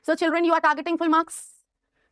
So children, you are targeting full marks.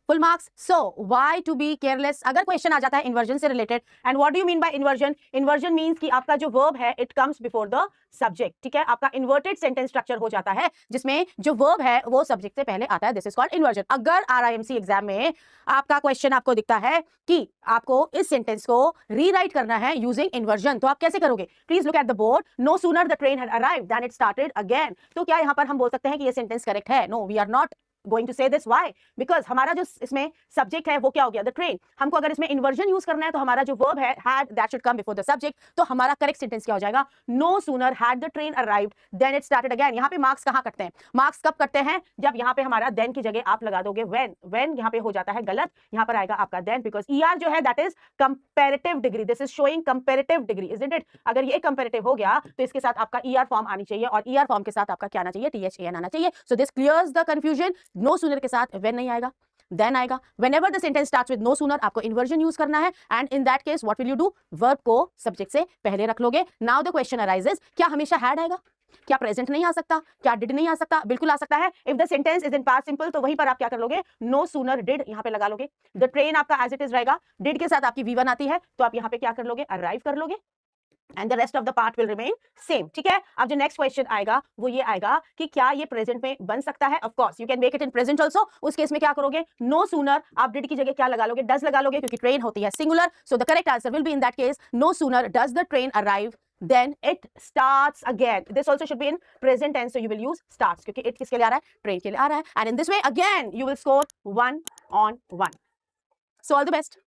Full marks. So why to be careless? अगर question आ जाता है inversion से related, and what do you mean by inversion? Inversion means कि आपका जो verb है it comes before the subject, ठीक है, आपका इन्वर्टेड सेंटेंस स्ट्रक्चर हो जाता है जिसमें जो वर्ब है वो सब्जेक्ट से पहले आता है, दिस इज कॉल्ड इन्वर्जन। अगर आरआईएमसी एग्जाम में आपका क्वेश्चन आपको दिखता है कि आपको इस सेंटेंस को रीराइट करना है यूजिंग इन्वर्जन, तो आप कैसे करोगे? Please look at the board. No sooner the train had arrived then it started again. तो क्या यहाँ पर हम बोल सकते हैं कि ये सेंटेंस करेक्ट है? No, we are not going to say this. Why? Because हमारा जो इसमें सब्जेक्ट है वो क्या हो गया? The train। हमको अगर इसमें इन्वर्जन यूज करना है तो हमारा जो वर्ब है had that should come before the subject, तो हमारा करेक्ट सेंटेंस क्या हो जाएगा? No sooner had the train arrived then it started again। यहाँ पे मार्क्स कहाँ कटते हैं? मार्क्स कब कटते हैं? जब यहाँ पे हमारा then की जगह आप लगा दोगे when। when यहाँ पे हो जाता है गलत, यहाँ पर आएगा आपका then, because ER जो है that is comparative degree, this is showing comparative degree, isn't it? अगर ये comparative हो गया तो इसके साथ आपका ER फॉर्म आनी चाहिए, और ER फॉर्म के साथ आपका क्या आना चाहिए? THAN आना चाहिए। So this clears the confusion। No sooner के साथ when नहीं आएगा, then आएगा। whenever the sentence starts with no sooner आपको इन्वर्जन यूज करना है, and in that case what will you do? Verb को सब्जेक्ट से पहले रख लोगे। now the question arises, क्या हमेशा had आएगा? क्या प्रेजेंट नहीं आ सकता? क्या डिड नहीं आ सकता? बिल्कुल आ सकता है। If the sentence is in past simple तो वहीं पर आप क्या कर लोगे? नो सूनर डिड यहाँ पे लगा लोगे। द ट्रेन आपका एज इट इज रहेगा, डिड के साथ आपकी V1 आती है तो आप यहाँ पे क्या कर लोगे? अराइव कर लोगे, and the rest of the part will remain same, ठीक है। अब जो नेक्स्ट क्वेश्चन आएगा वो ये आएगा कि क्या ये प्रेजेंट में बन सकता है? Of course you can make it in present also. उस केस में क्या करोगे? नो सूनर आप डिड की जगह क्या लगा लोगे? डज लगा लोगे, क्योंकि ट्रेन होती है singular. So the correct answer will be in that case no sooner does the train arrive then it starts again। this also should be in present tense, so you will use starts क्योंकि it किसके लिए आ रहा है? Train के लिए आ रहा है। and in this way again you will score 1 on 1। so all the best।